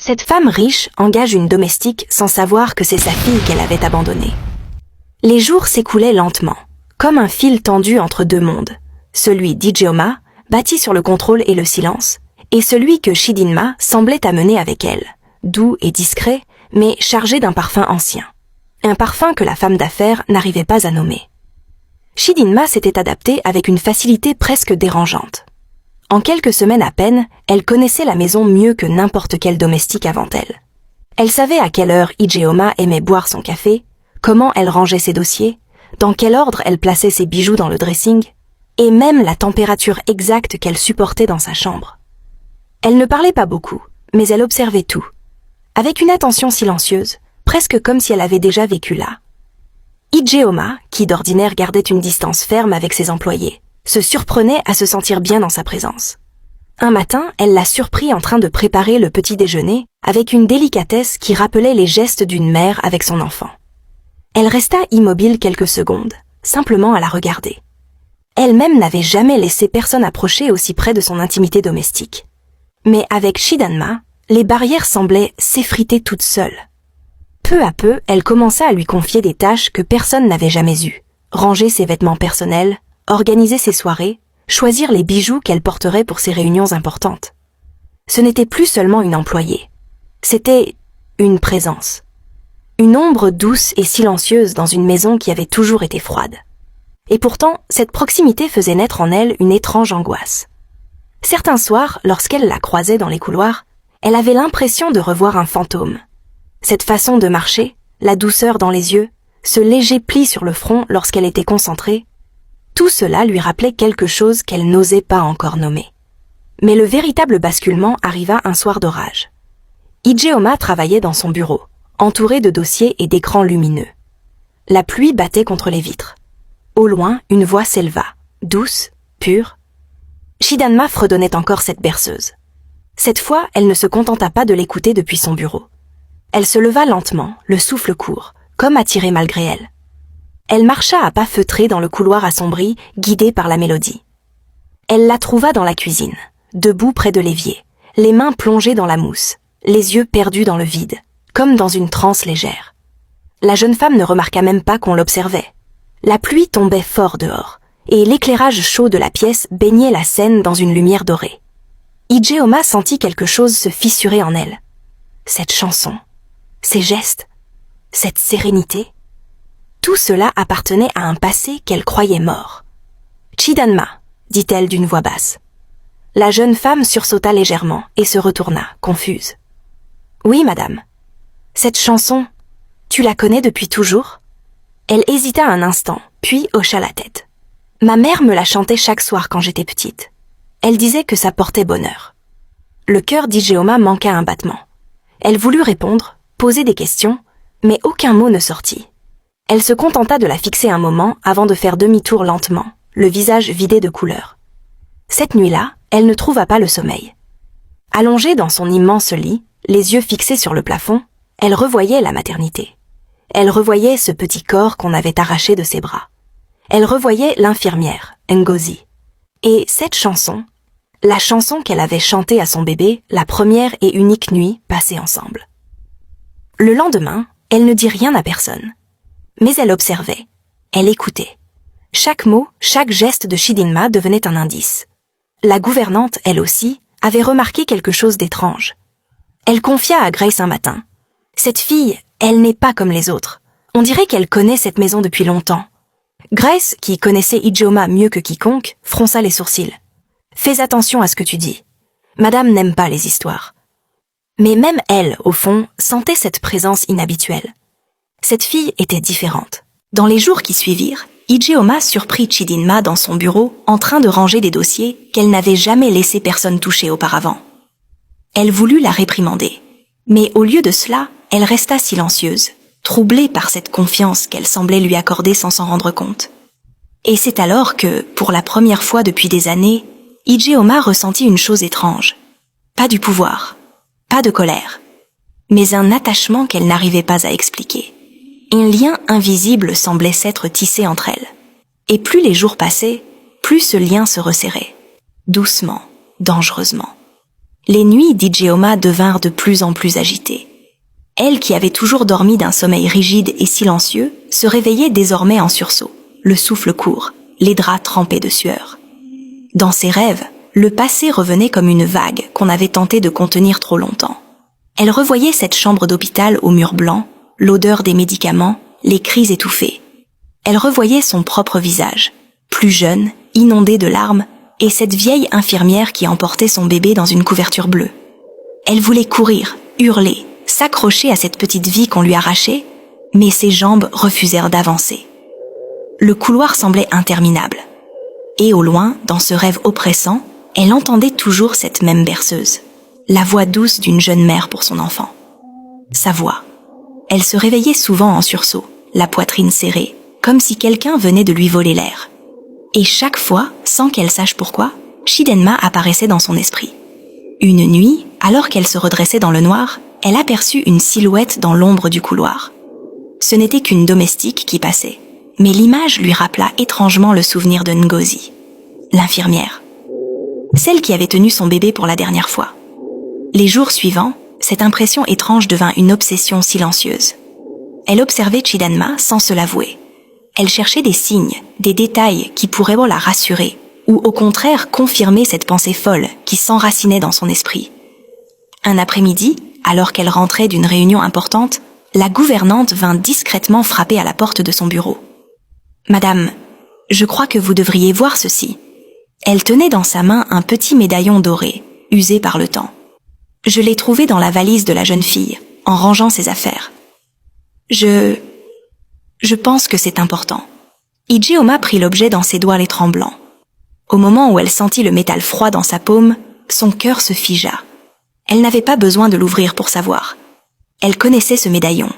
Cette femme riche engage une domestique sans savoir que c'est sa fille qu'elle avait abandonnée. Les jours s'écoulaient lentement, comme un fil tendu entre deux mondes, celui d'Ijeoma, bâti sur le contrôle et le silence, et celui que Chidinma semblait amener avec elle, doux et discret, mais chargé d'un parfum ancien. Un parfum que la femme d'affaires n'arrivait pas à nommer. Chidinma s'était adaptée avec une facilité presque dérangeante. En quelques semaines à peine, elle connaissait la maison mieux que n'importe quel domestique avant elle. Elle savait à quelle heure Ijeoma aimait boire son café, comment elle rangeait ses dossiers, dans quel ordre elle plaçait ses bijoux dans le dressing, et même la température exacte qu'elle supportait dans sa chambre. Elle ne parlait pas beaucoup, mais elle observait tout, avec une attention silencieuse, presque comme si elle avait déjà vécu là. Ijeoma, qui d'ordinaire gardait une distance ferme avec ses employés, se surprenait à se sentir bien dans sa présence. Un matin, elle l'a surpris en train de préparer le petit déjeuner avec une délicatesse qui rappelait les gestes d'une mère avec son enfant. Elle resta immobile quelques secondes, simplement à la regarder. Elle-même n'avait jamais laissé personne approcher aussi près de son intimité domestique. Mais avec Chidinma, les barrières semblaient s'effriter toutes seules. Peu à peu, elle commença à lui confier des tâches que personne n'avait jamais eues. Ranger ses vêtements personnels, organiser ses soirées, choisir les bijoux qu'elle porterait pour ses réunions importantes. Ce n'était plus seulement une employée. C'était une présence. Une ombre douce et silencieuse dans une maison qui avait toujours été froide. Et pourtant, cette proximité faisait naître en elle une étrange angoisse. Certains soirs, lorsqu'elle la croisait dans les couloirs, elle avait l'impression de revoir un fantôme. Cette façon de marcher, la douceur dans les yeux, ce léger pli sur le front lorsqu'elle était concentrée, tout cela lui rappelait quelque chose qu'elle n'osait pas encore nommer. Mais le véritable basculement arriva un soir d'orage. Ijeoma travaillait dans son bureau, entourée de dossiers et d'écrans lumineux. La pluie battait contre les vitres. Au loin, une voix s'éleva, douce, pure. Chidinma fredonnait encore cette berceuse. Cette fois, elle ne se contenta pas de l'écouter depuis son bureau. Elle se leva lentement, le souffle court, comme attirée malgré elle. Elle marcha à pas feutrés dans le couloir assombri, guidée par la mélodie. Elle la trouva dans la cuisine, debout près de l'évier, les mains plongées dans la mousse, les yeux perdus dans le vide, comme dans une transe légère. La jeune femme ne remarqua même pas qu'on l'observait. La pluie tombait fort dehors, et l'éclairage chaud de la pièce baignait la scène dans une lumière dorée. Ijeoma sentit quelque chose se fissurer en elle. Cette chanson, ces gestes, cette sérénité, tout cela appartenait à un passé qu'elle croyait mort. « Chidinma », dit-elle d'une voix basse. La jeune femme sursauta légèrement et se retourna, confuse. « Oui, madame. Cette chanson, tu la connais depuis toujours ?» Elle hésita un instant, puis hocha la tête. « Ma mère me la chantait chaque soir quand j'étais petite. Elle disait que ça portait bonheur. » Le cœur d'Ijeoma manqua un battement. Elle voulut répondre, poser des questions, mais aucun mot ne sortit. Elle se contenta de la fixer un moment avant de faire demi-tour lentement, le visage vidé de couleur. Cette nuit-là, elle ne trouva pas le sommeil. Allongée dans son immense lit, les yeux fixés sur le plafond, elle revoyait la maternité. Elle revoyait ce petit corps qu'on avait arraché de ses bras. Elle revoyait l'infirmière, Ngozi. Et cette chanson, la chanson qu'elle avait chantée à son bébé la première et unique nuit passée ensemble. Le lendemain, elle ne dit rien à personne. Mais elle observait, elle écoutait. Chaque mot, chaque geste de Chidinma devenait un indice. La gouvernante, elle aussi, avait remarqué quelque chose d'étrange. Elle confia à Grace un matin. « Cette fille, elle n'est pas comme les autres. On dirait qu'elle connaît cette maison depuis longtemps. » Grace, qui connaissait Ijeoma mieux que quiconque, fronça les sourcils. « Fais attention à ce que tu dis. Madame n'aime pas les histoires. » Mais même elle, au fond, sentait cette présence inhabituelle. Cette fille était différente. Dans les jours qui suivirent, Ijeoma surprit Chidinma dans son bureau en train de ranger des dossiers qu'elle n'avait jamais laissé personne toucher auparavant. Elle voulut la réprimander. Mais au lieu de cela, elle resta silencieuse, troublée par cette confiance qu'elle semblait lui accorder sans s'en rendre compte. Et c'est alors que, pour la première fois depuis des années, Ijeoma ressentit une chose étrange. Pas du pouvoir, pas de colère, mais un attachement qu'elle n'arrivait pas à expliquer. Un lien invisible semblait s'être tissé entre elles. Et plus les jours passaient, plus ce lien se resserrait. Doucement, dangereusement. Les nuits d'Ijeoma devinrent de plus en plus agitées. Elle, qui avait toujours dormi d'un sommeil rigide et silencieux, se réveillait désormais en sursaut, le souffle court, les draps trempés de sueur. Dans ses rêves, le passé revenait comme une vague qu'on avait tenté de contenir trop longtemps. Elle revoyait cette chambre d'hôpital aux murs blancs, l'odeur des médicaments, les cris étouffés. Elle revoyait son propre visage, plus jeune, inondé de larmes, et cette vieille infirmière qui emportait son bébé dans une couverture bleue. Elle voulait courir, hurler, s'accrocher à cette petite vie qu'on lui arrachait, mais ses jambes refusèrent d'avancer. Le couloir semblait interminable. Et au loin, dans ce rêve oppressant, elle entendait toujours cette même berceuse, la voix douce d'une jeune mère pour son enfant. Sa voix. Elle se réveillait souvent en sursaut, la poitrine serrée, comme si quelqu'un venait de lui voler l'air. Et chaque fois, sans qu'elle sache pourquoi, Chidinma apparaissait dans son esprit. Une nuit, alors qu'elle se redressait dans le noir, elle aperçut une silhouette dans l'ombre du couloir. Ce n'était qu'une domestique qui passait, mais l'image lui rappela étrangement le souvenir de Ngozi, l'infirmière, celle qui avait tenu son bébé pour la dernière fois. Les jours suivants, cette impression étrange devint une obsession silencieuse. Elle observait Chidinma sans se l'avouer. Elle cherchait des signes, des détails qui pourraient la rassurer, ou au contraire confirmer cette pensée folle qui s'enracinait dans son esprit. Un après-midi, alors qu'elle rentrait d'une réunion importante, la gouvernante vint discrètement frapper à la porte de son bureau. « Madame, je crois que vous devriez voir ceci. » Elle tenait dans sa main un petit médaillon doré, usé par le temps. Je l'ai trouvé dans la valise de la jeune fille, en rangeant ses affaires. Je pense que c'est important. Ijeoma prit l'objet dans ses doigts les tremblants. Au moment où elle sentit le métal froid dans sa paume, son cœur se figea. Elle n'avait pas besoin de l'ouvrir pour savoir. Elle connaissait ce médaillon.